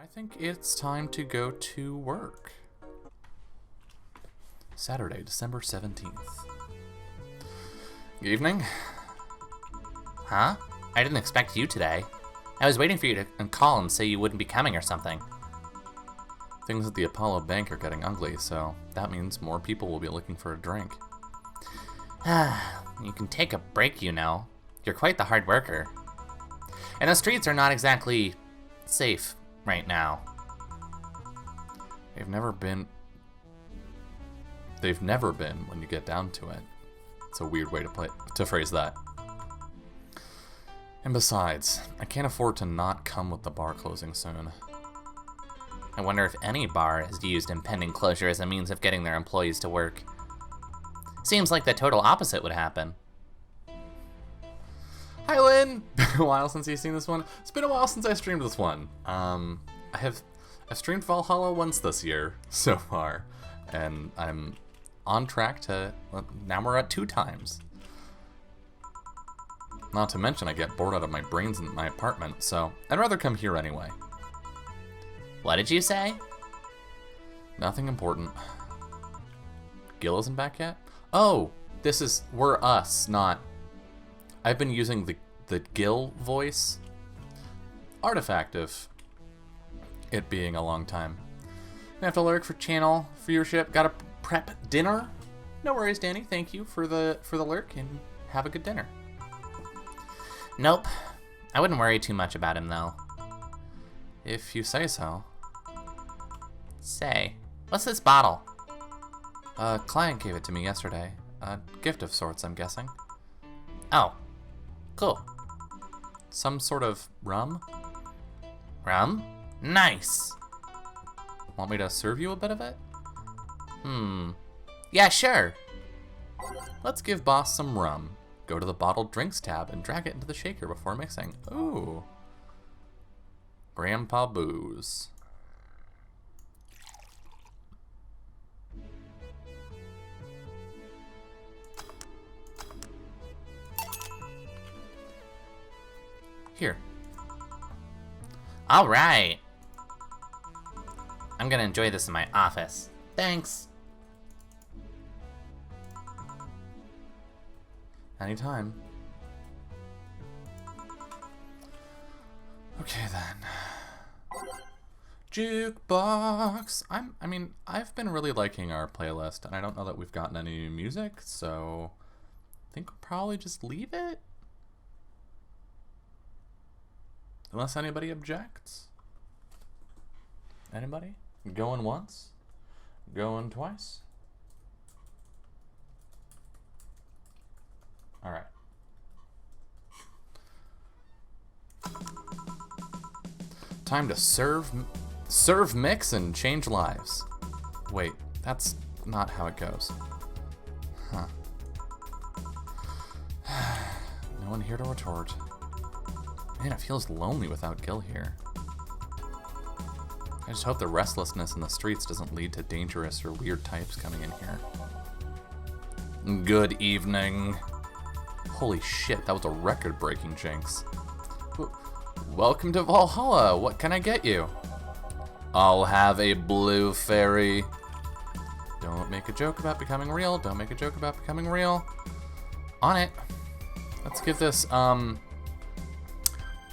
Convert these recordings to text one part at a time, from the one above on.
I think it's time to go to work. Saturday, December 17th. Good evening. Huh? I didn't expect you today. I was waiting for you to call and say you wouldn't be coming or something. Things at the Apollo Bank are getting ugly, so that means more people will be looking for a drink. You can take a break, you know. You're quite the hard worker. And the streets are not exactly safe right now. They've never been when you get down to it. It's a weird way to phrase that. And besides, I can't afford to not come with the bar closing soon. I wonder if any bar has used impending closure as a means of getting their employees to work. Seems like the total opposite would happen. Hi, Lynn! Been a while since you've seen this one. It's been a while since I streamed this one. I've streamed Valhalla once this year so far, and I'm on track to, now we're at 2 times. Not to mention I get bored out of my brains in my apartment, so I'd rather come here anyway. What did you say? Nothing important. Gil isn't back yet? Oh, we're us, not... I've been using the Gil voice. Artifact of it being a long time. I have to lurk for channel viewership. Gotta prep dinner. No worries, Danny. Thank you for the lurk, and have a good dinner. Nope. I wouldn't worry too much about him, though. If you say so. Say, what's this bottle? A client gave it to me yesterday. A gift of sorts, I'm guessing. Oh, cool. Some sort of rum? Rum? Nice. Want me to serve you a bit of it? Yeah, sure. Let's give boss some rum. Go to the bottled drinks tab and drag it into the shaker before mixing. Ooh. Grandpa booze. Here. All right. I'm gonna enjoy this in my office. Thanks. Anytime. Okay then. Jukebox. I've been really liking our playlist, and I don't know that we've gotten any new music, so I think we'll probably just leave it. Unless anybody objects. Anybody? Going once? Going twice? Alright. Time to serve, mix, and change lives. Wait, that's not how it goes. Huh. No one here to retort. Man, it feels lonely without Gil here. I just hope the restlessness in the streets doesn't lead to dangerous or weird types coming in here. Good evening. Holy shit, that was a record-breaking jinx. Welcome to Valhalla. What can I get you? I'll have a blue fairy. Don't make a joke about becoming real. Don't make a joke about becoming real. On it. Let's give this,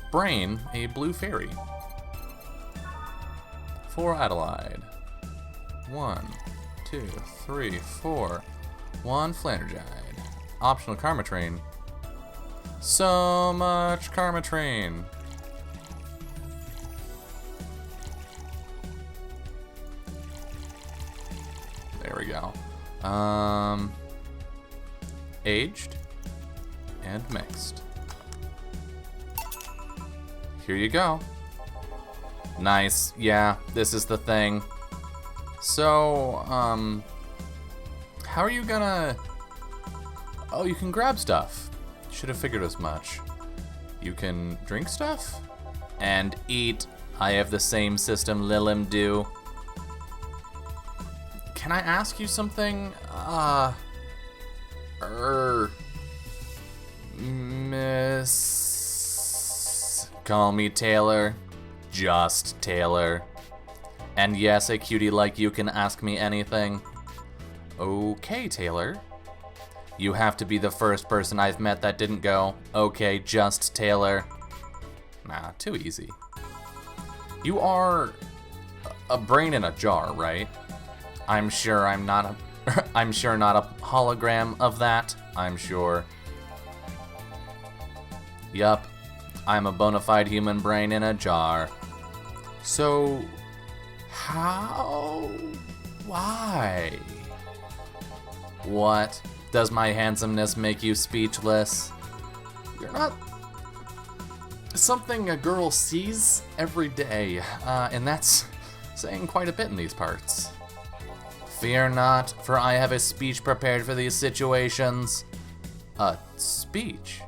Brain a blue fairy. For Adelaide. 1, 2, 3, 4. 1 Flannergide. Optional Karma Train. So much Karma Train. There we go. Aged and mixed. Here you go. Nice. Yeah, this is the thing. So, how are you gonna... Oh, you can grab stuff. Should have figured as much. You can drink stuff? And eat. I have the same system Lilim do. Can I ask you something? Miss... Call me Taylor. just Taylor. And yes, a cutie like you can ask me anything. Okay, Taylor. You have to be the first person I've met that didn't go, okay, just Taylor. Nah, too easy. You are a brain in a jar, right? I'm sure I'm not I'm sure not a hologram of that. I'm sure. Yup. I'm a bona fide human brain in a jar. So, how? Why? What? Does my handsomeness make you speechless? You're not something a girl sees every day, and that's saying quite a bit in these parts. Fear not, for I have a speech prepared for these situations. A speech?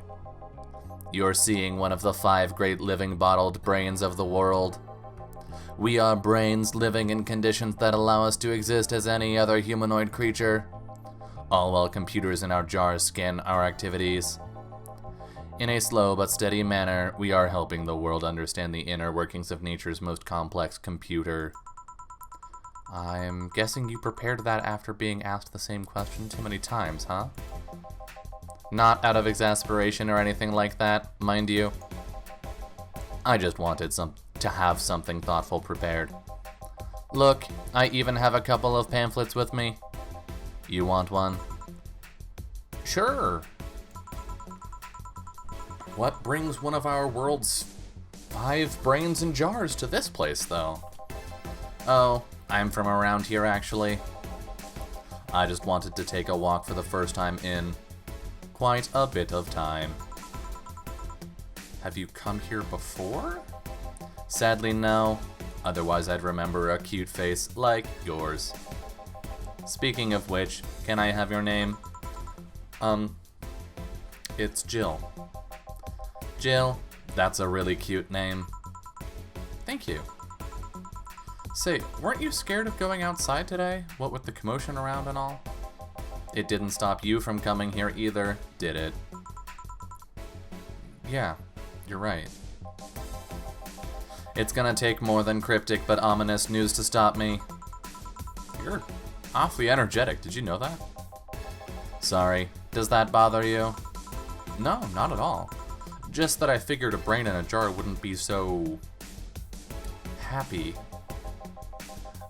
You're seeing one of the 5 great living bottled brains of the world. We are brains living in conditions that allow us to exist as any other humanoid creature, all while computers in our jars scan our activities. In a slow but steady manner, we are helping the world understand the inner workings of nature's most complex computer. I'm guessing you prepared that after being asked the same question too many times, huh? Not out of exasperation or anything like that, mind you. I just wanted to have something thoughtful prepared. Look, I even have a couple of pamphlets with me. You want one? Sure. What brings one of our world's 5 brains in jars to this place, though? Oh, I'm from around here, actually. I just wanted to take a walk for the first time in quite a bit of time. Have you come here before? Sadly, no. Otherwise, I'd remember a cute face like yours. Speaking of which, can I have your name? It's Jill. Jill, that's a really cute name. Thank you. Say, weren't you scared of going outside today? What with the commotion around and all? It didn't stop you from coming here either, did it? Yeah, you're right. It's gonna take more than cryptic but ominous news to stop me. You're awfully energetic, did you know that? Sorry, does that bother you? No, not at all. Just that I figured a brain in a jar wouldn't be so happy.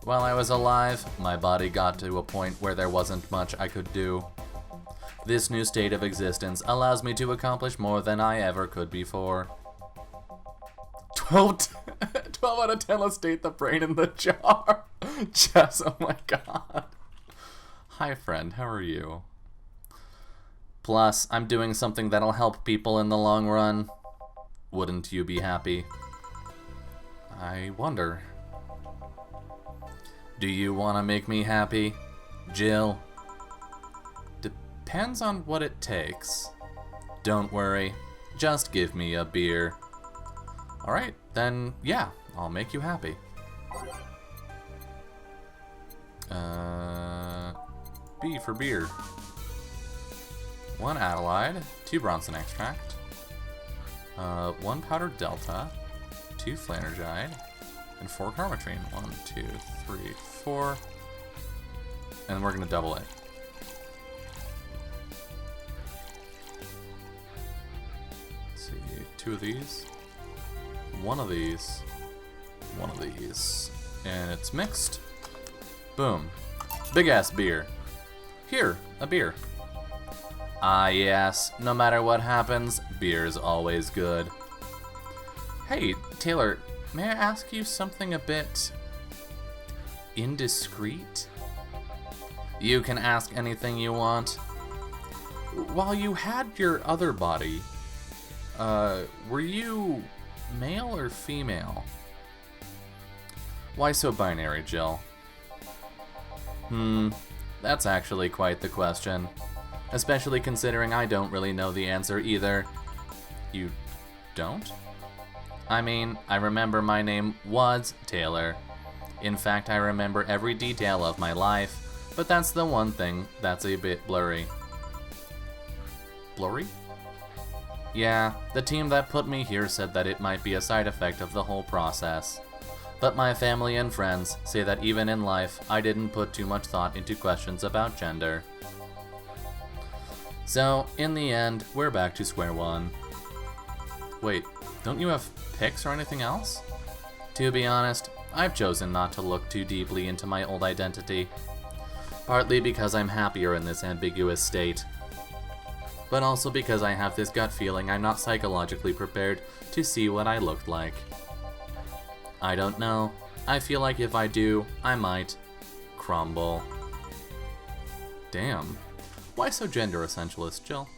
While I was alive, my body got to a point where there wasn't much I could do. This new state of existence allows me to accomplish more than I ever could before. 12 out of 10, let's state the brain in the jar. Jess, oh my god. Hi friend, how are you? Plus, I'm doing something that'll help people in the long run. Wouldn't you be happy? I wonder. Do you want to make me happy, Jill? Depends on what it takes. Don't worry, just give me a beer. Alright, then yeah, I'll make you happy. B for beer. 1 Adelaide, 2 Bronson extract, 1 powdered Delta, 2 Flanergide, and 4 Carmatrine. 1, 2, 3, 4. And then we're gonna double it. Let's see, 2 of these, 1 of these, 1 of these, and it's mixed. Boom. Big ass beer. Here, a beer. Ah yes, no matter what happens, beer's always good. Hey, Taylor, may I ask you something a bit indiscreet? You can ask anything you want. While you had your other body, were you male or female? Why so binary, Jill? That's actually quite the question. Especially considering I don't really know the answer either. You don't? I mean, I remember my name was Taylor. In fact, I remember every detail of my life, but that's the one thing that's a bit blurry. Blurry? Yeah, the team that put me here said that it might be a side effect of the whole process. But my family and friends say that even in life, I didn't put too much thought into questions about gender. So, in the end, we're back to square one. Wait, don't you have pics or anything else? To be honest, I've chosen not to look too deeply into my old identity. Partly because I'm happier in this ambiguous state, but also because I have this gut feeling I'm not psychologically prepared to see what I looked like. I don't know. I feel like if I do, I might crumble. Damn. Why so gender essentialist, Jill?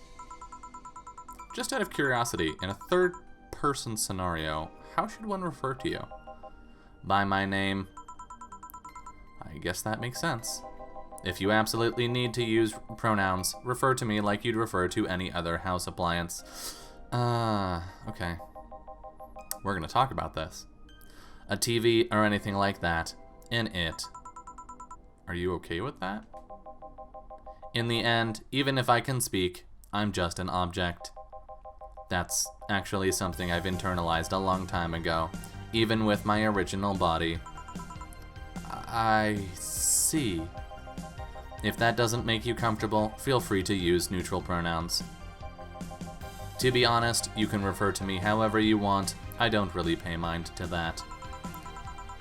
Just out of curiosity, in a third-person scenario, how should one refer to you? By my name? I guess that makes sense. If you absolutely need to use pronouns, refer to me like you'd refer to any other house appliance. Okay. We're gonna talk about this. A TV or anything like that. In it. Are you okay with that? In the end, even if I can speak, I'm just an object. That's actually something I've internalized a long time ago, even with my original body. I see. If that doesn't make you comfortable, feel free to use neutral pronouns. To be honest, you can refer to me however you want. I don't really pay mind to that.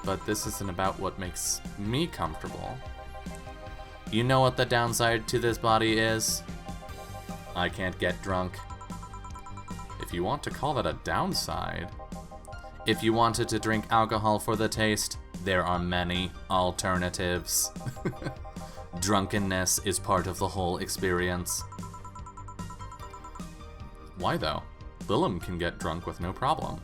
But this isn't about what makes me comfortable. You know what the downside to this body is? I can't get drunk. If you want to call that a downside. If you wanted to drink alcohol for the taste, there are many alternatives. Drunkenness is part of the whole experience. Why though? Lilum can get drunk with no problem.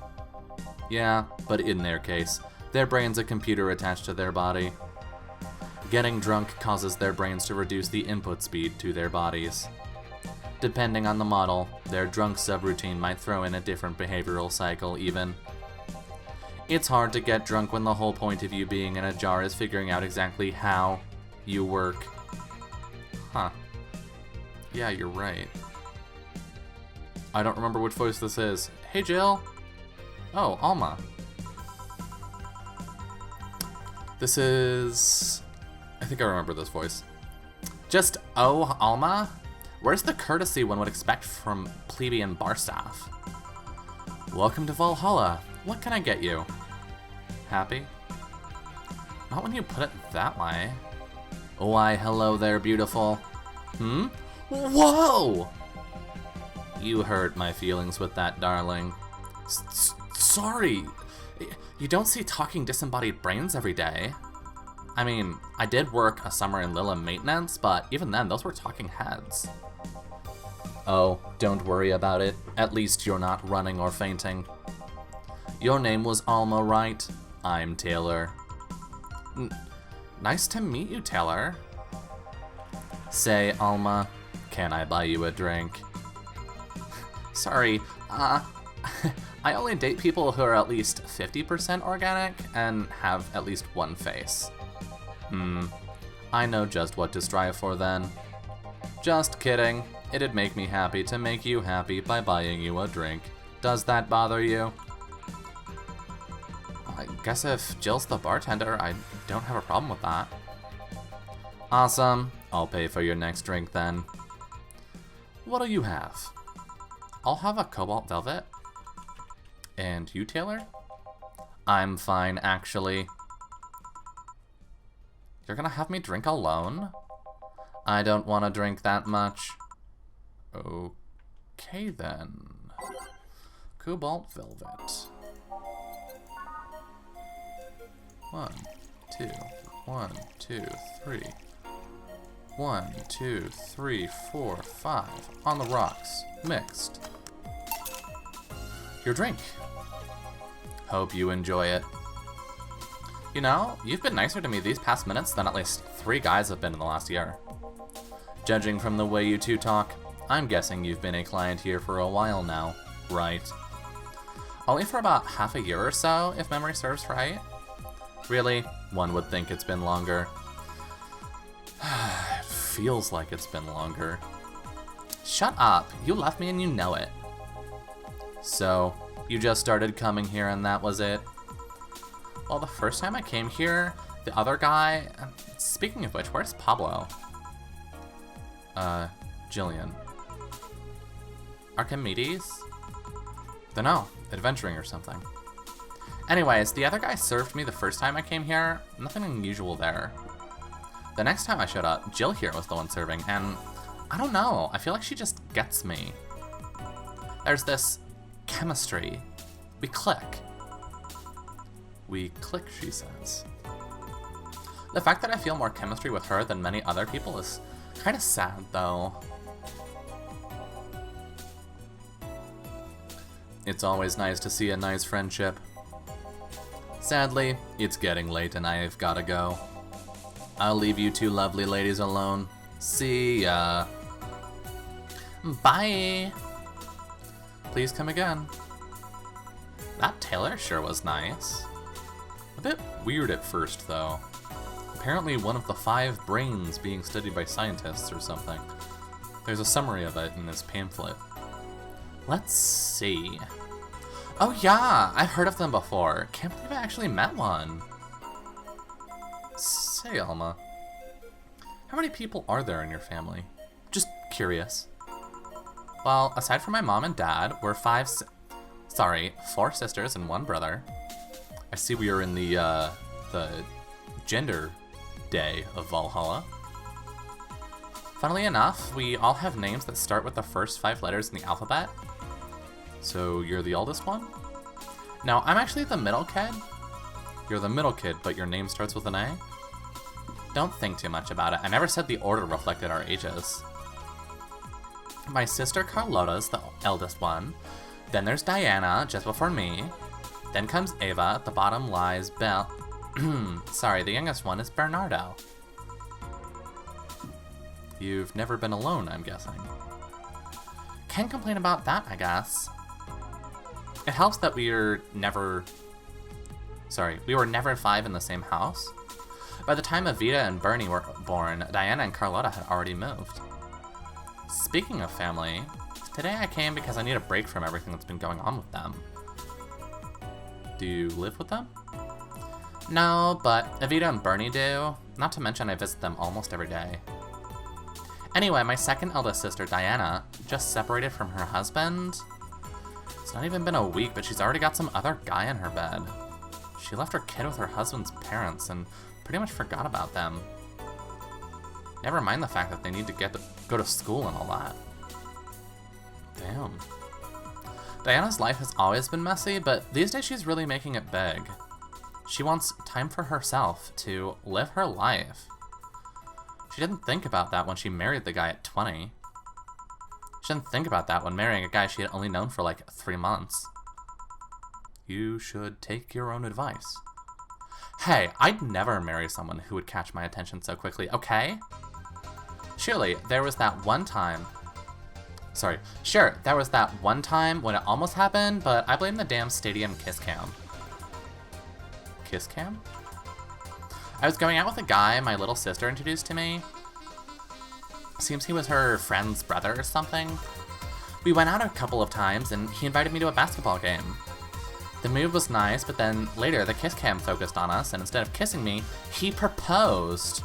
Yeah, but in their case, their brain's a computer attached to their body. Getting drunk causes their brains to reduce the input speed to their bodies. Depending on the model, their drunk subroutine might throw in a different behavioral cycle even. It's hard to get drunk when the whole point of you being in a jar is figuring out exactly how you work. Huh. Yeah, you're right. I don't remember which voice this is. Hey, Jill. Oh, Alma. This is... I think I remember this voice. Just, oh, Alma? Where's the courtesy one would expect from plebeian bar staff? Welcome to Valhalla. What can I get you? Happy? Not when you put it that way. Why, hello there, beautiful. Whoa! You hurt my feelings with that, darling. Sorry. You don't see talking disembodied brains every day. I mean, I did work a summer in Lilum maintenance, but even then, those were talking heads. Oh, don't worry about it. At least you're not running or fainting. Your name was Alma, right? I'm Taylor. Nice to meet you, Taylor. Say, Alma, can I buy you a drink? Sorry, I only date people who are at least 50% organic and have at least one face. I know just what to strive for then. Just kidding. It'd make me happy to make you happy by buying you a drink. Does that bother you? I guess if Jill's the bartender, I don't have a problem with that. Awesome. I'll pay for your next drink then. What do you have? I'll have a cobalt velvet. And you, Taylor? I'm fine, actually. You're gonna have me drink alone? I don't want to drink that much. Okay then. Cobalt velvet. 1, 2, 1, 2, 3. 1, 2, 3, 4, 5. On the rocks. Mixed. Your drink. Hope you enjoy it. You know, you've been nicer to me these past minutes than at least 3 guys have been in the last year. Judging from the way you two talk, I'm guessing you've been a client here for a while now, right? Only for about half a year or so, if memory serves right. Really, one would think it's been longer. It feels like it's been longer. Shut up, you left me and you know it. So, you just started coming here and that was it? Well, the first time I came here, the other guy... Speaking of which, where's Pablo? Jillian. Archimedes? Dunno, adventuring or something. Anyways, the other guy served me the first time I came here. Nothing unusual there. The next time I showed up, Jill here was the one serving, and I don't know, I feel like she just gets me. There's this chemistry. We click. We click, she says. The fact that I feel more chemistry with her than many other people is kind of sad, though. It's always nice to see a nice friendship. Sadly, it's getting late and I've gotta go. I'll leave you two lovely ladies alone. See ya. Bye. Please come again. That tailor sure was nice. A bit weird at first, though. Apparently one of the 5 brains being studied by scientists or something. There's a summary of it in this pamphlet. Let's see. Oh yeah, I've heard of them before. Can't believe I actually met one. Say, Alma, how many people are there in your family? Just curious. Well, aside from my mom and dad, we're 4 sisters and 1 brother. I see we are in the gender day of Valhalla. Funnily enough, we all have names that start with the first 5 letters in the alphabet. So you're the oldest one? No, I'm actually the middle kid. You're the middle kid, but your name starts with an A? Don't think too much about it. I never said the order reflected our ages. My sister Carlotta's the eldest one. Then there's Diana, just before me. Then comes Ava. At the bottom lies Belle. Sorry, the youngest one is Bernardo. You've never been alone, I'm guessing. Can't complain about that, I guess. It helps that we were never 5 in the same house. By the time Evita and Bernie were born, Diana and Carlotta had already moved. Speaking of family, today I came because I need a break from everything that's been going on with them. Do you live with them? No, but Evita and Bernie do. Not to mention I visit them almost every day. Anyway, my second eldest sister, Diana, just separated from her husband. It's not even been a week, but she's already got some other guy in her bed. She left her kid with her husband's parents and pretty much forgot about them. Never mind the fact that they need to go to school and all that. Damn. Diana's life has always been messy, but these days she's really making it big. She wants time for herself, to live her life. She didn't think about that when she married the guy at 20. She didn't think about that when marrying a guy she had only known for like 3 months. You should take your own advice. Hey, I'd never marry someone who would catch my attention so quickly, okay? Surely, there was that one time when it almost happened, but I blame the damn stadium kiss cam. Kiss cam? I was going out with a guy my little sister introduced to me. Seems he was her friend's brother or something. We went out a couple of times and he invited me to a basketball game. The move was nice, but then later the kiss cam focused on us and instead of kissing me, he proposed.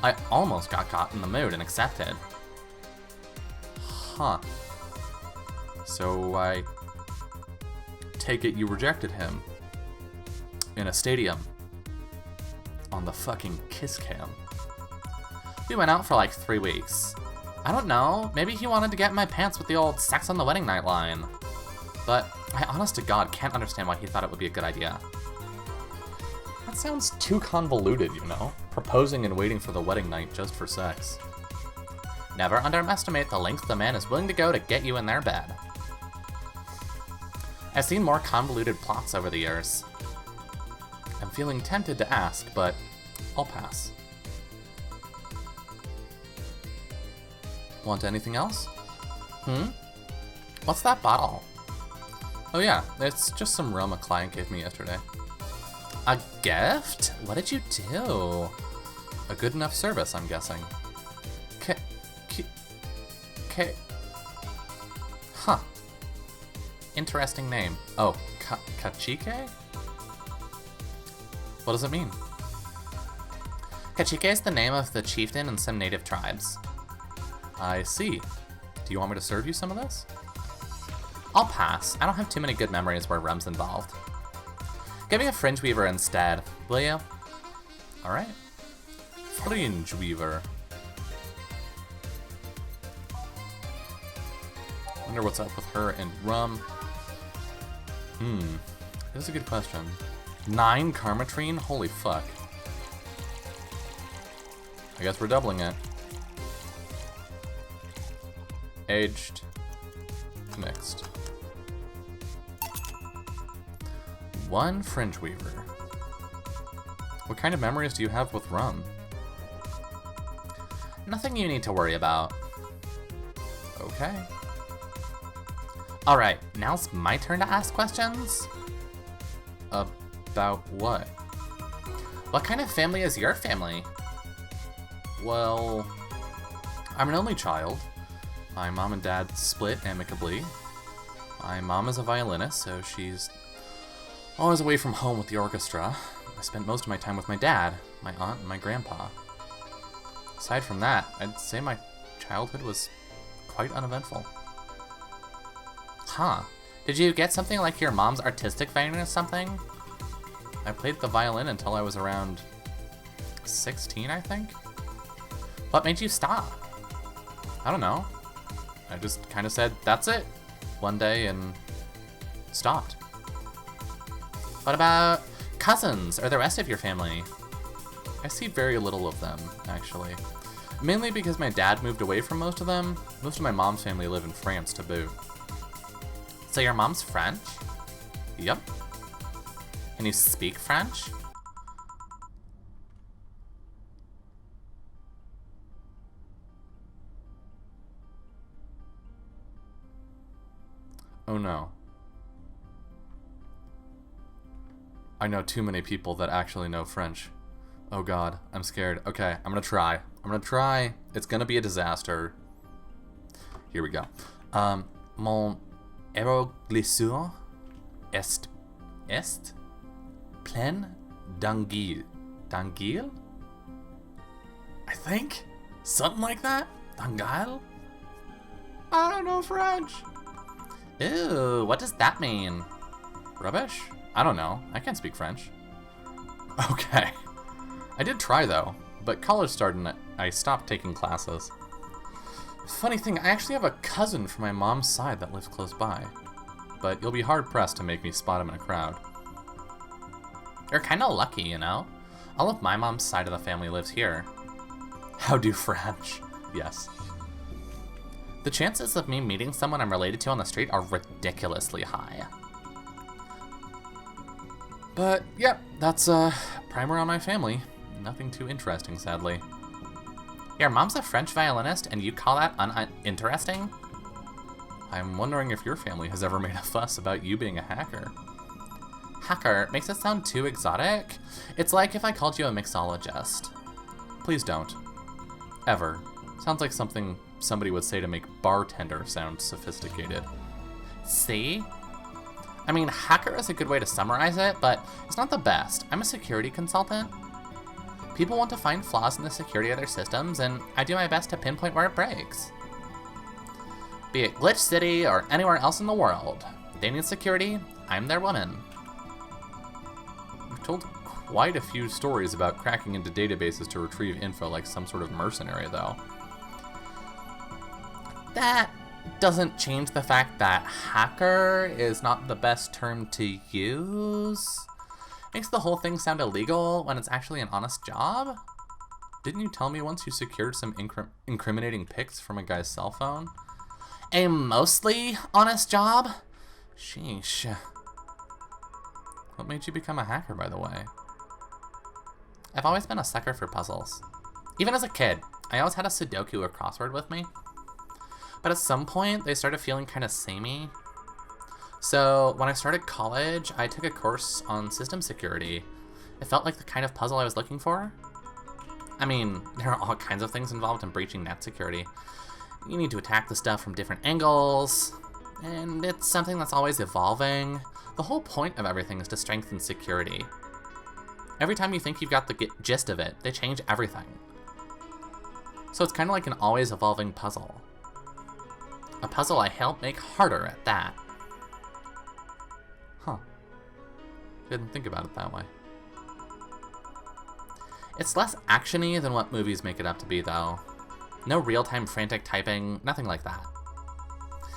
I almost got caught in the mood and accepted. Huh. So I take it you rejected him. In a stadium. On the fucking kiss cam. We went out for like 3 weeks. I don't know, maybe he wanted to get in my pants with the old sex on the wedding night line. But I honest to God can't understand why he thought it would be a good idea. That sounds too convoluted, you know? Proposing and waiting for the wedding night just for sex. Never underestimate the length the man is willing to go to get you in their bed. I've seen more convoluted plots over the years. I'm feeling tempted to ask, but I'll pass. Want anything else? What's that bottle? Oh yeah, it's just some rum a client gave me yesterday. A gift? What did you do? A good enough service, I'm guessing. Huh. Interesting name. Oh, Kachike? What does it mean? Kachike is the name of the chieftain in some native tribes. I see. Do you want me to serve you some of this? I'll pass. I don't have too many good memories where rum's involved. Give me a fringe weaver instead, will you? Alright. Fringe weaver. Wonder what's up with her and rum. That's a good question. 9 Karmatrine? Holy fuck. I guess we're doubling it. Aged. Mixed. 1 Fringe Weaver. What kind of memories do you have with rum? Nothing you need to worry about. Okay. Alright, now's my turn to ask questions. About what? What kind of family is your family? Well, I'm an only child. My mom and dad split amicably. My mom is a violinist, so she's always away from home with the orchestra. I spent most of my time with my dad, my aunt, and my grandpa. Aside from that, I'd say my childhood was quite uneventful. Huh. Did you get something like your mom's artistic violin or something? I played the violin until I was around 16, I think. What made you stop? I don't know. I just kind of said, that's it, one day and stopped. What about cousins or the rest of your family? I see very little of them, actually. Mainly because my dad moved away from most of them. Most of my mom's family live in France to boot. So your mom's French? Yep. Can you speak French? Oh no. I know too many people that actually know French. Oh god, I'm scared. Okay, I'm gonna try. It's gonna be a disaster. Here we go. Mon aeroglissure est plein d'anguilles. D'anguilles? I think? Something like that? D'anguilles? I don't know French. Ooh, what does that mean? Rubbish? I don't know. I can't speak French. Okay. I did try though, but college started and I stopped taking classes. Funny thing, I actually have a cousin from my mom's side that lives close by. But you'll be hard-pressed to make me spot him in a crowd. You're kinda lucky, you know? All of my mom's side of the family lives here. How do French? Yes. The chances of me meeting someone I'm related to on the street are ridiculously high. But, yep, that's primer on my family. Nothing too interesting, sadly. Your mom's a French violinist, and you call that uninteresting? I'm wondering if your family has ever made a fuss about you being a hacker. Hacker makes it sound too exotic. It's like if I called you a mixologist. Please don't. Ever. Sounds like something somebody would say to make bartender sound sophisticated. See? I mean, hacker is a good way to summarize it, but it's not the best. I'm a security consultant. People want to find flaws in the security of their systems, and I do my best to pinpoint where it breaks. Be it Glitch City or anywhere else in the world. They need security, I'm their woman. You've told quite a few stories about cracking into databases to retrieve info like some sort of mercenary, though. That doesn't change the fact that hacker is not the best term to use. Makes the whole thing sound illegal when it's actually an honest job. Didn't you tell me once you secured some incriminating pics from a guy's cell phone? A mostly honest job? Sheesh. What made you become a hacker, by the way? I've always been a sucker for puzzles. Even as a kid, I always had a Sudoku or crossword with me. But at some point, they started feeling kind of samey. So when I started college, I took a course on system security. It felt like the kind of puzzle I was looking for. I mean, there are all kinds of things involved in breaching net security. You need to attack the stuff from different angles. And it's something that's always evolving. The whole point of everything is to strengthen security. Every time you think you've got the gist of it, they change everything. So it's kind of like an always evolving puzzle. A puzzle I help make harder at that. Huh. Didn't think about it that way. It's less action-y than what movies make it up to be, though. No real-time frantic typing, nothing like that.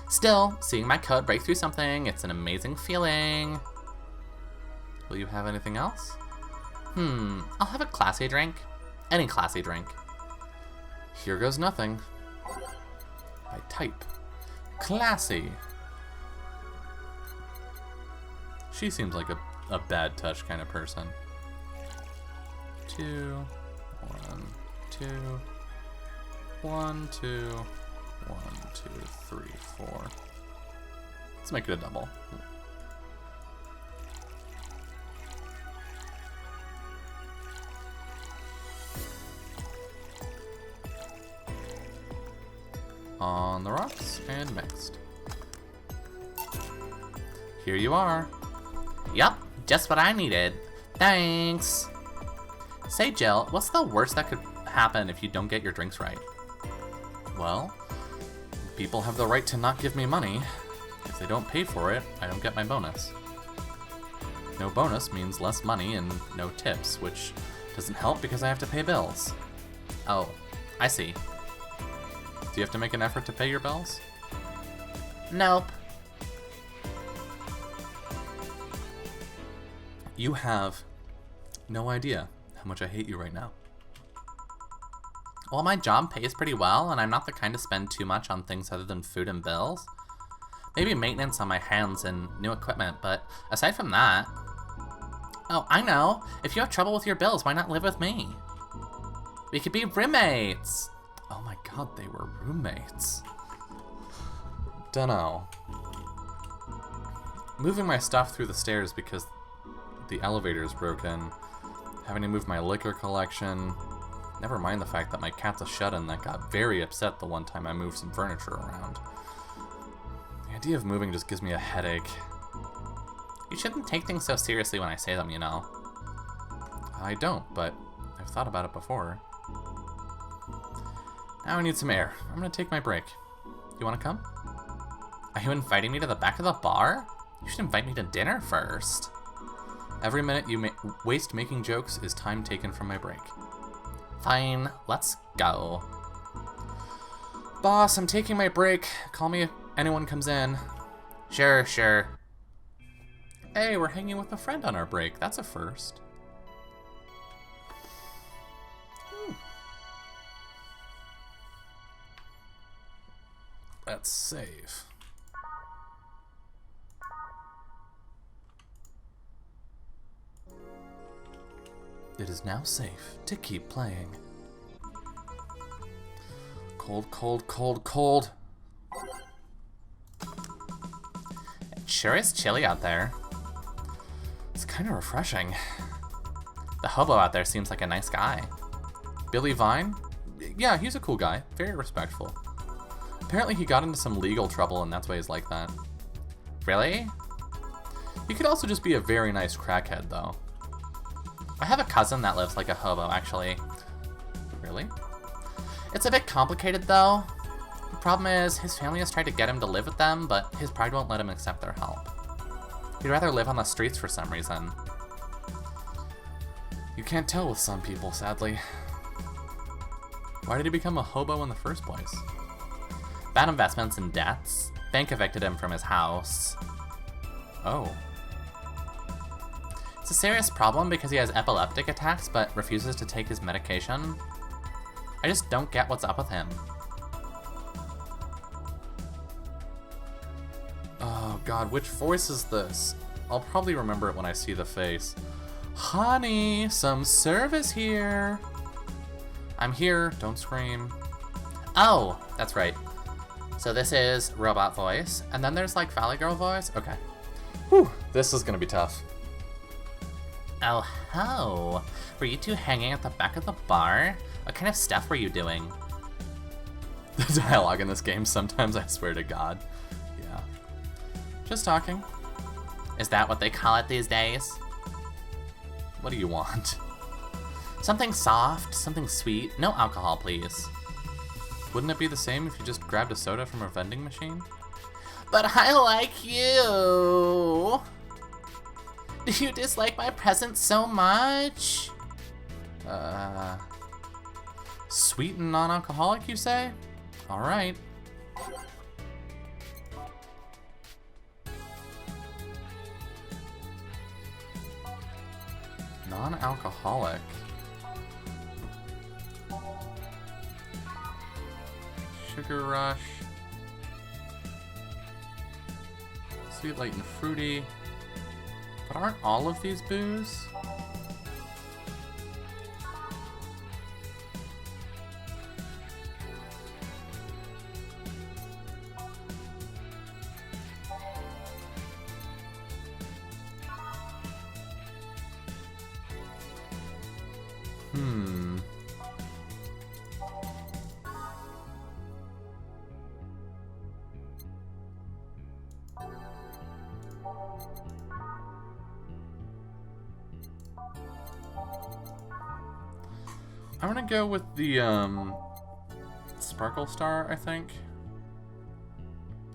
Still, seeing my code break through something, it's an amazing feeling. Will you have anything else? I'll have a classy drink. Any classy drink. Here goes nothing. I type. Classy. She seems like a bad touch kind of person. 2, 1, 2, 1, 2, 1, 2, 3, 4. Let's make it a double. On the rocks and mixed. Here you are. Yup, just what I needed. Thanks. Say, Jill, what's the worst that could happen if you don't get your drinks right? Well, people have the right to not give me money. If they don't pay for it, I don't get my bonus. No bonus means less money and no tips, which doesn't help because I have to pay bills. Oh, I see. Do you have to make an effort to pay your bills? Nope. You have no idea how much I hate you right now. Well, my job pays pretty well, and I'm not the kind to spend too much on things other than food and bills. Maybe maintenance on my hands and new equipment, but aside from that... Oh, I know! If you have trouble with your bills, why not live with me? We could be roommates! Oh my god, they were roommates. Dunno. Moving my stuff through the stairs because the elevator is broken. Having to move my liquor collection. Never mind the fact that my cat's a shut-in that got very upset the one time I moved some furniture around. The idea of moving just gives me a headache. You shouldn't take things so seriously when I say them, you know. I don't, but I've thought about it before. Now I need some air. I'm gonna take my break. You wanna come? Are you inviting me to the back of the bar? You should invite me to dinner first. Every minute you waste making jokes is time taken from my break. Fine, let's go. Boss, I'm taking my break. Call me if anyone comes in. Sure, sure. Hey, we're hanging with a friend on our break. That's a first. Let's save. It is now safe to keep playing. Cold, cold, cold, cold. It sure is chilly out there. It's kind of refreshing. The hobo out there seems like a nice guy. Billy Vine? Yeah, he's a cool guy. Very respectful. Apparently he got into some legal trouble and that's why he's like that. Really? He could also just be a very nice crackhead, though. I have a cousin that lives like a hobo, actually. Really? It's a bit complicated, though. The problem is, his family has tried to get him to live with them, but his pride won't let him accept their help. He'd rather live on the streets for some reason. You can't tell with some people, sadly. Why did he become a hobo in the first place? Bad investments and debts. Bank evicted him from his house. Oh. It's a serious problem because he has epileptic attacks but refuses to take his medication. I just don't get what's up with him. Oh god, which voice is this? I'll probably remember it when I see the face. Honey, some service here. I'm here, don't scream. Oh, that's right. So this is robot voice, and then there's like Valley Girl voice. Okay. Whew, this is gonna be tough. Oh ho! Were you two hanging at the back of the bar? What kind of stuff were you doing? The dialogue in this game sometimes, I swear to God. Yeah. Just talking. Is that what they call it these days? What do you want? Something soft, something sweet. No alcohol, please. Wouldn't it be the same if you just grabbed a soda from a vending machine? But I like you. Do you dislike my presence so much? Sweet and non-alcoholic, you say? Alright. Non-alcoholic. Sugar Rush. Sweet, light, and fruity. But aren't all of these booze? I'm gonna go with the, Sparkle Star, I think.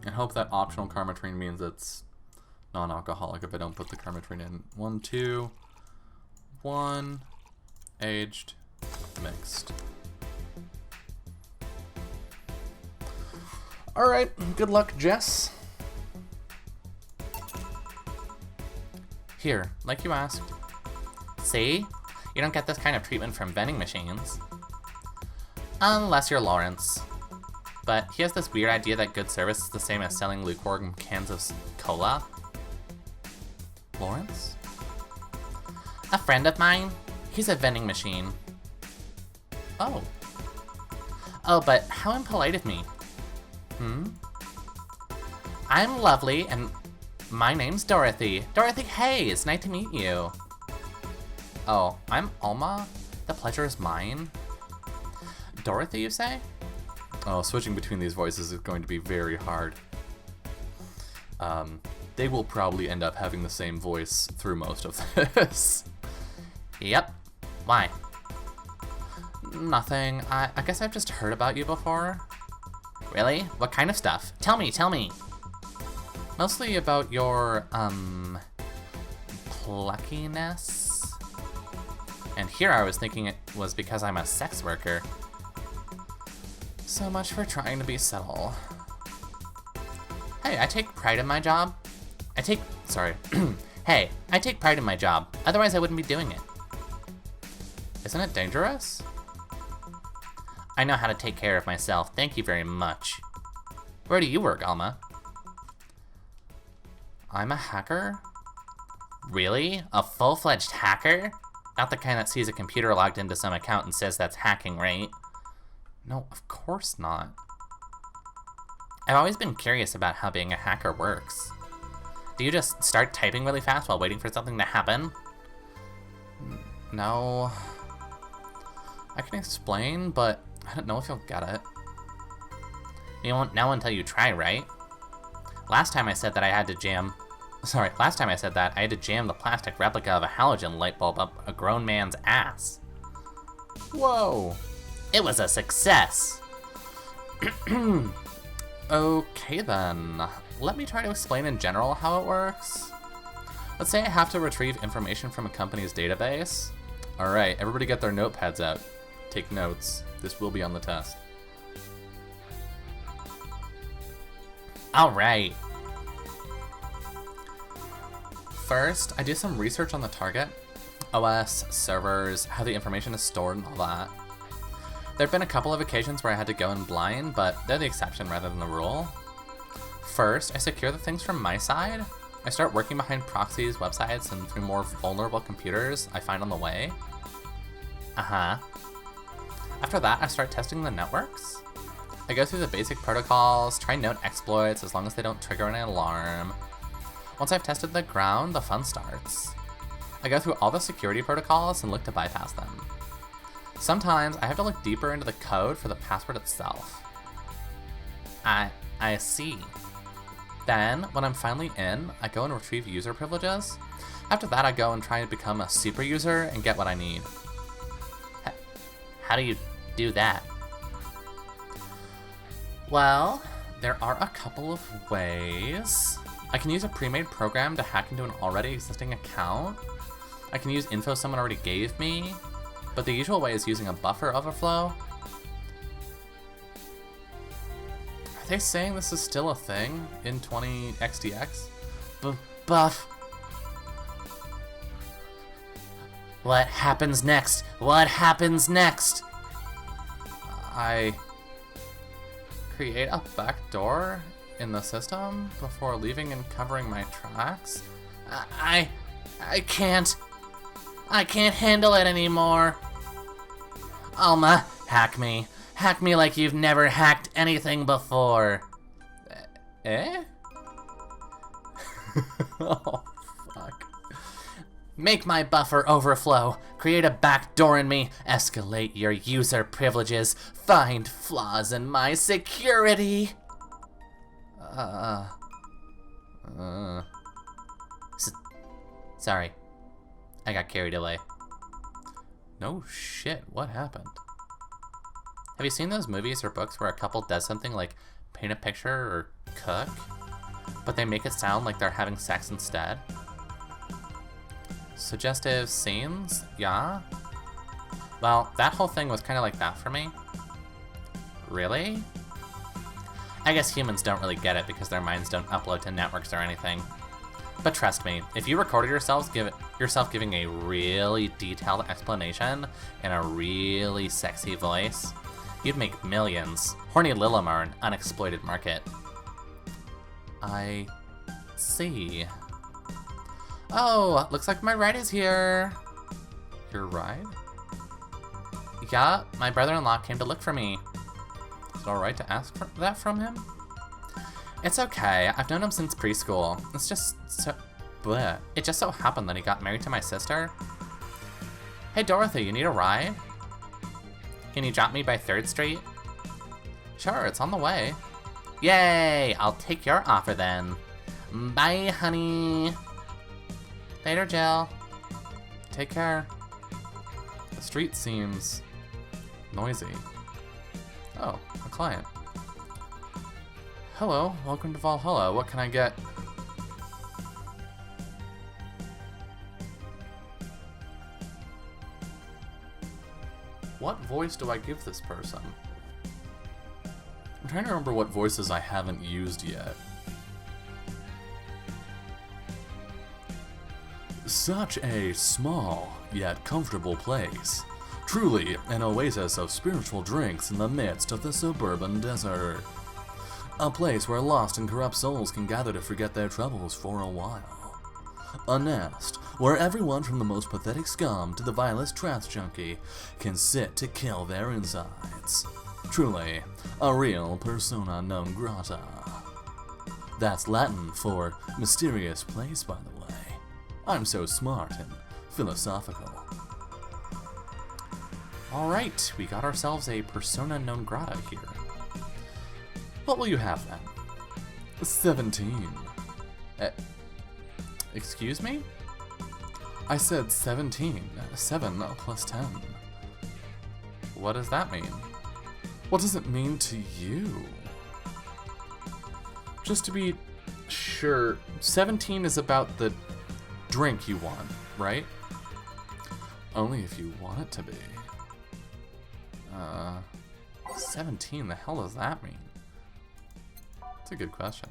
And hope that optional Karmatrine means it's non-alcoholic if I don't put the Karmatrine in. 1, 2, 1, aged, mixed. Alright, good luck, Jess. Here, like you asked. See? You don't get this kind of treatment from vending machines. Unless you're Lawrence. But he has this weird idea that good service is the same as selling lukewarm cans of cola. Lawrence? A friend of mine, he's a vending machine. Oh. Oh, but how impolite of me. I'm lovely, and my name's Dorothy. Dorothy Hayes, nice to meet you. Oh, I'm Alma? The pleasure is mine? Dorothy, you say? Oh, switching between these voices is going to be very hard. They will probably end up having the same voice through most of this. Yep. Why? Nothing. I guess I've just heard about you before. Really? What kind of stuff? Tell me, tell me. Mostly about your, pluckiness. And here I was thinking it was because I'm a sex worker. So much for trying to be subtle. Hey, I take pride in my job. Hey, I take pride in my job. Otherwise I wouldn't be doing it. Isn't it dangerous? I know how to take care of myself. Thank you very much. Where do you work, Alma? I'm a hacker? Really? A full-fledged hacker? Not the kind that sees a computer logged into some account and says that's hacking, right? No, of course not. I've always been curious about how being a hacker works. Do you just start typing really fast while waiting for something to happen? No. I can explain, but I don't know if you'll get it. You won't know until you try, right? Last time I said that I had to jam the plastic replica of a halogen light bulb up a grown man's ass. Whoa! It was a success! Okay then. Let me try to explain in general how it works. Let's say I have to retrieve information from a company's database. Alright, everybody get their notepads out. Take notes. This will be on the test. Alright. First, I do some research on the target. OS, servers, how the information is stored, and all that. There have been a couple of occasions where I had to go in blind, but they're the exception rather than the rule. First, I secure the things from my side. I start working behind proxies, websites, and through more vulnerable computers I find on the way. After that, I start testing the networks. I go through the basic protocols, try known exploits as long as they don't trigger an alarm. Once I've tested the ground, the fun starts. I go through all the security protocols and look to bypass them. Sometimes I have to look deeper into the code for the password itself. I see. Then, when I'm finally in, I go and retrieve user privileges. After that, I go and try and become a super user and get what I need. How do you do that? Well, there are a couple of ways. I can use a pre-made program to hack into an already existing account. I can use info someone already gave me, but the usual way is using a buffer overflow. Are they saying this is still a thing in 20XDX? Buff. What happens next? What happens next? I create a backdoor in the system before leaving and covering my tracks. I can't handle it anymore. Alma, hack me. Hack me like you've never hacked anything before. Eh? Oh, fuck. Make my buffer overflow. Create a backdoor in me. Escalate your user privileges. Find flaws in my security. Sorry. I got carried away. No shit, what happened? Have you seen those movies or books where a couple does something like paint a picture or cook, but they make it sound like they're having sex instead? Suggestive scenes? Yeah? Well, that whole thing was kind of like that for me. Really? I guess humans don't really get it because their minds don't upload to networks or anything. But trust me, if you recorded yourself giving a really detailed explanation in a really sexy voice, you'd make millions. Horny Lilim are an unexploited market. I see. Oh, looks like my ride is here. Your ride? Yeah, my brother-in-law came to look for me. Is it alright to ask for that from him? It's okay, I've known him since preschool. It's just so... bleh. It just so happened that he got married to my sister. Hey Dorothy, you need a ride? Can you drop me by 3rd Street? Sure, it's on the way. Yay! I'll take your offer then. Bye, honey. Later, Jill. Take care. The street seems noisy. Oh, a client. Hello, welcome to Valhalla. What can I get? What voice do I give this person? I'm trying to remember what voices I haven't used yet. Such a small, yet comfortable place. Truly an oasis of spiritual drinks in the midst of the suburban desert. A place where lost and corrupt souls can gather to forget their troubles for a while. A nest where everyone from the most pathetic scum to the vilest trash junkie can sit to kill their insides. Truly, a real persona non grata. That's Latin for mysterious place, by the way. I'm so smart and philosophical. Alright, we got ourselves a persona non grata here. What will you have then? 17. Excuse me? I said 17. 7 plus 10. What does that mean? What does it mean to you? Just to be sure, 17 is about the drink you want, right? Only if you want it to be. 17, the hell does that mean? That's a good question.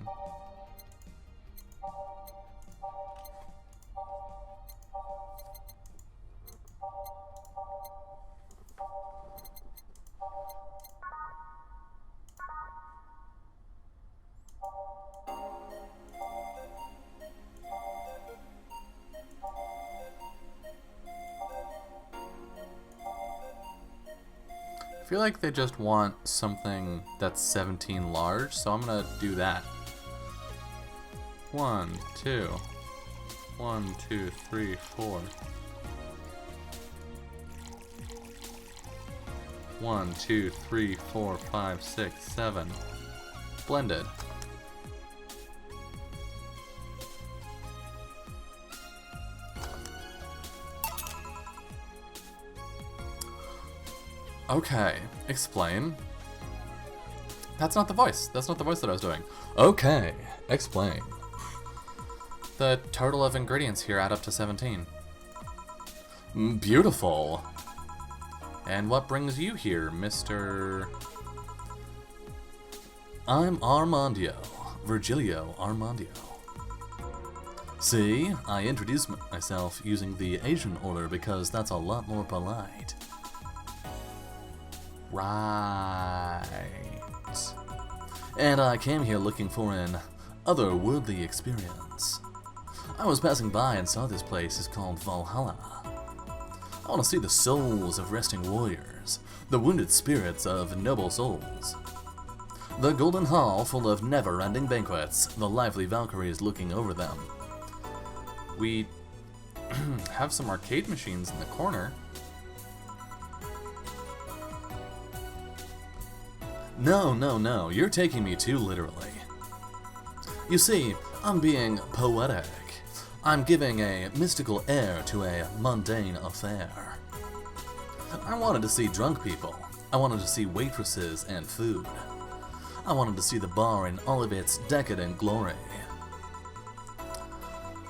I feel like they just want something that's 17 large, so I'm gonna do that. 1, 2. 1, 2, 3, 4. 1, 2, 3, 4, 5, 6, 7. Blended. Okay, explain. That's not the voice. That's not the voice that I was doing. Okay, explain. The total of ingredients here add up to 17. Beautiful. And what brings you here, Mr... I'm Armandio. Virgilio Armandio. See, I introduced myself using the Asian order because that's a lot more polite. Right. And I came here looking for an otherworldly experience. I was passing by and saw this place is called Valhalla. I want to see the souls of resting warriors, the wounded spirits of noble souls. The golden hall full of never-ending banquets, the lively Valkyries looking over them. We have some arcade machines in the corner. No, you're taking me too literally. You see, I'm being poetic. I'm giving a mystical air to a mundane affair. I wanted to see drunk people. I wanted to see waitresses and food. I wanted to see the bar in all of its decadent glory.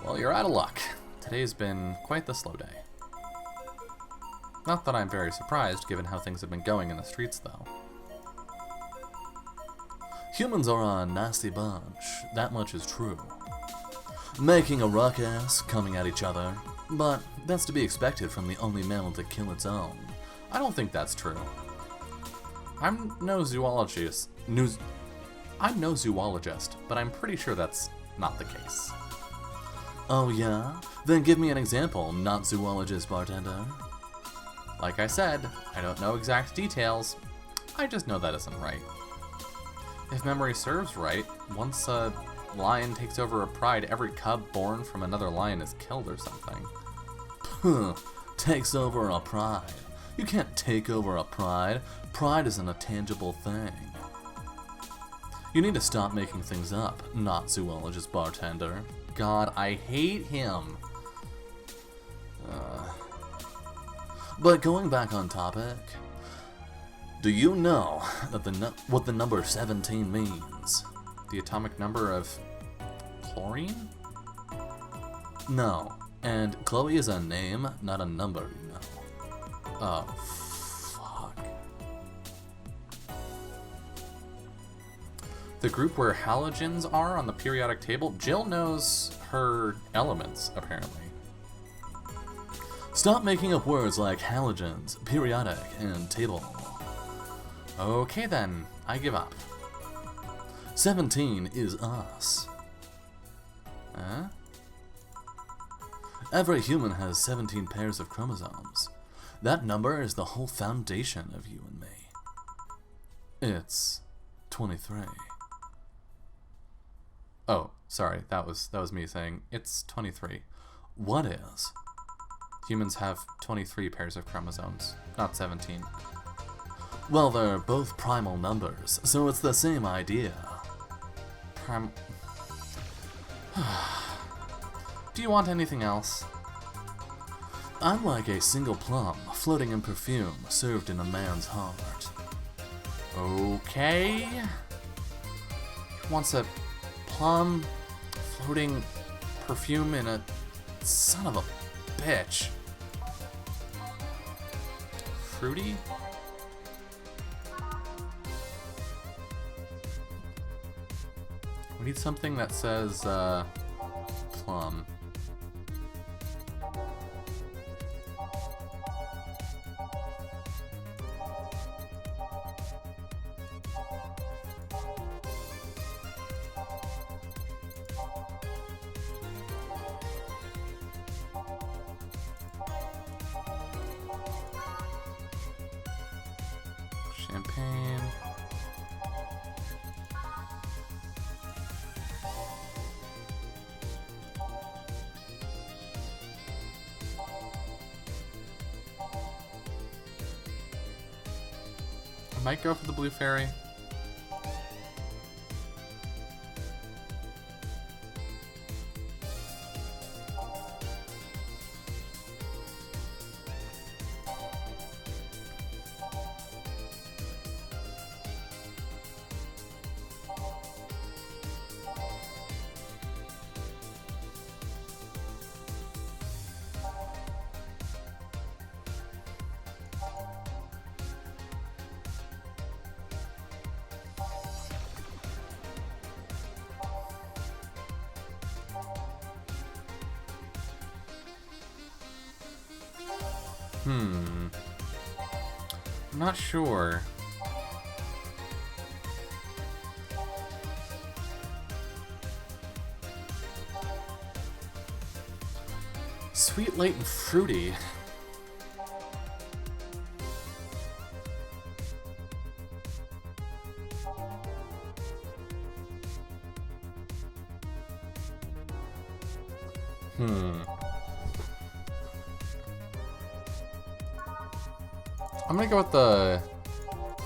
Well, you're out of luck. Today's been quite the slow day. Not that I'm very surprised, given how things have been going in the streets, though. Humans are a nasty bunch, that much is true. Making a ruckus, coming at each other, but that's to be expected from the only mammal to kill its own. I don't think that's true. I'm no zoologist, but I'm pretty sure that's not the case. Oh yeah? Then give me an example, not zoologist bartender. Like I said, I don't know exact details. I just know that isn't right. If memory serves right, once a lion takes over a pride, every cub born from another lion is killed or something. Takes over a pride. You can't take over a pride. Pride isn't a tangible thing. You need to stop making things up, not zoologist bartender. God, I hate him. But going back on topic, do you know that what the number 17 means? The atomic number of chlorine? No, and Chloe is a name, not a number, you know. Oh, fuck. The group where halogens are on the periodic table? Jill knows her elements, apparently. Stop making up words like halogens, periodic, and table. Okay then, I give up. 17 is us. Huh? Every human has 17 pairs of chromosomes. That number is the whole foundation of you and me. It's 23. Oh, sorry, that was me saying it's 23. What is? Humans have 23 pairs of chromosomes, not 17. Well, they're both primal numbers, so it's the same idea. Do you want anything else? I'm like a single plum floating in perfume served in a man's heart. Okay. Wants a plum floating perfume in a... Son of a bitch. Fruity? We need something that says, plum. Champagne. I might go for the blue fairy. I'm not sure. Sweet, light, and fruity. I'm gonna go with the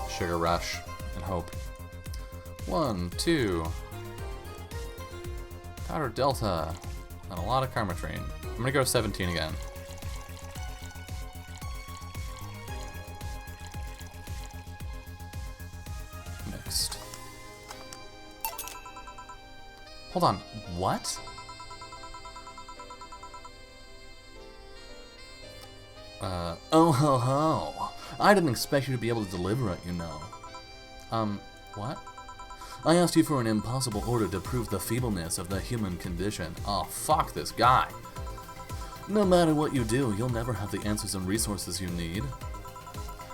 Sugar Rush and hope. 1, 2. Powder Delta. And a lot of Karma Train. I'm gonna go 17 again. Mixed. Hold on, what? Oh ho ho. I didn't expect you to be able to deliver it, you know. What? I asked you for an impossible order to prove the feebleness of the human condition. Oh, fuck this guy. No matter what you do, you'll never have the answers and resources you need.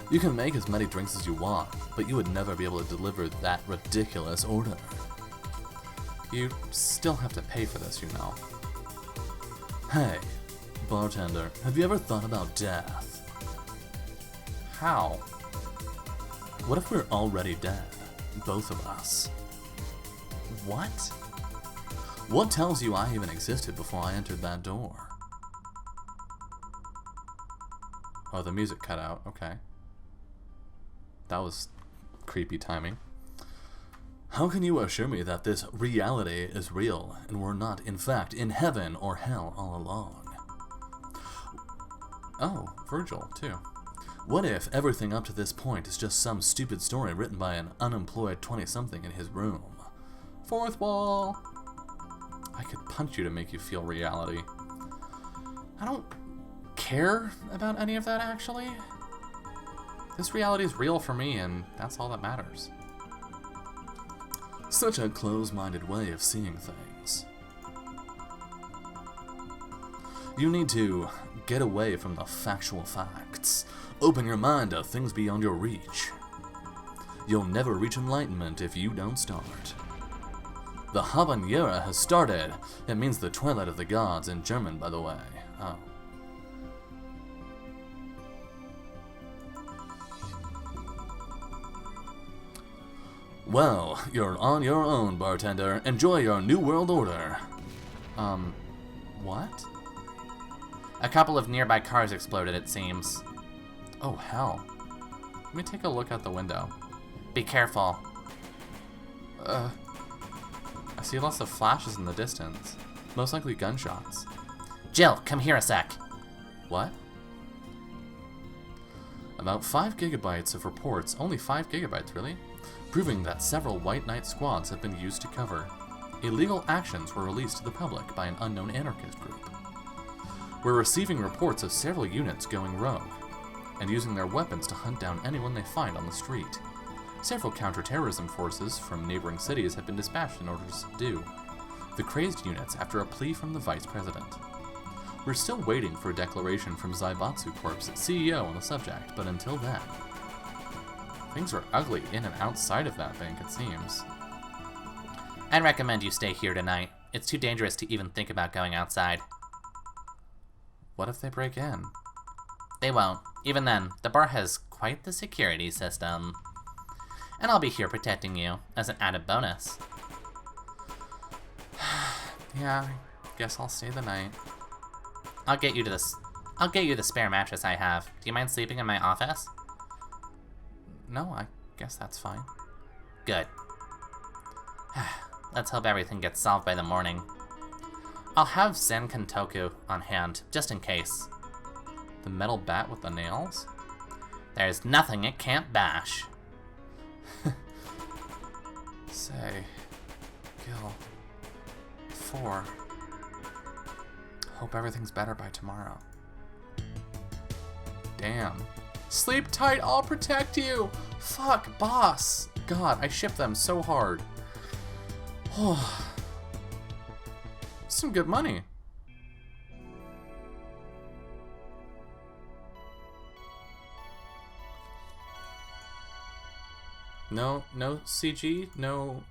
You can make as many drinks as you want, but you would never be able to deliver that ridiculous order. You still have to pay for this, you know. Hey, bartender, have you ever thought about death? How? What if we're already dead? Both of us. What? What tells you I even existed before I entered that door? Oh, the music cut out. Okay. That was creepy timing. How can you assure me that this reality is real and we're not, in fact, in heaven or hell all along? Oh, Virgil, too. What if everything up to this point is just some stupid story written by an unemployed 20-something in his room? Fourth wall! I could punch you to make you feel reality. I don't care about any of that, actually. This reality is real for me, and that's all that matters. Such a close-minded way of seeing things. You need to get away from the factual facts. Open your mind to things beyond your reach. You'll never reach enlightenment if you don't start. The Habanera has started. It means the twilight of the gods in German, by the way. Oh. Well, you're on your own, bartender. Enjoy your new world order. What? A couple of nearby cars exploded, it seems. Oh, hell. Let me take a look out the window. Be careful. I see lots of flashes in the distance. Most likely gunshots. Jill, come here a sec. What? About 5 gigabytes of reports. Only 5 gigabytes, really? Proving that several White Knight squads have been used to cover. Illegal actions were released to the public by an unknown anarchist group. We're receiving reports of several units going rogue and using their weapons to hunt down anyone they find on the street. Several counterterrorism forces from neighboring cities have been dispatched in order to subdue the crazed units after a plea from the vice president. We're still waiting for a declaration from Zaibatsu Corp's CEO on the subject, but until then, things are ugly in and outside of that bank, it seems. I'd recommend you stay here tonight. It's too dangerous to even think about going outside. What if they break in? They won't. Even then, the bar has quite the security system. And I'll be here protecting you as an added bonus. Yeah, I guess I'll stay the night. I'll get you the spare mattress I have. Do you mind sleeping in my office? No, I guess that's fine. Good. Let's hope everything gets solved by the morning. I'll have Senkantoku on hand, just in case. The metal bat with the nails? There's nothing it can't bash. Say, Gil, 4. Hope everything's better by tomorrow. Damn. Sleep tight, I'll protect you! Fuck, boss! God, I ship them so hard. Some good money. No CG? No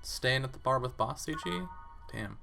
staying at the bar with boss CG? Damn.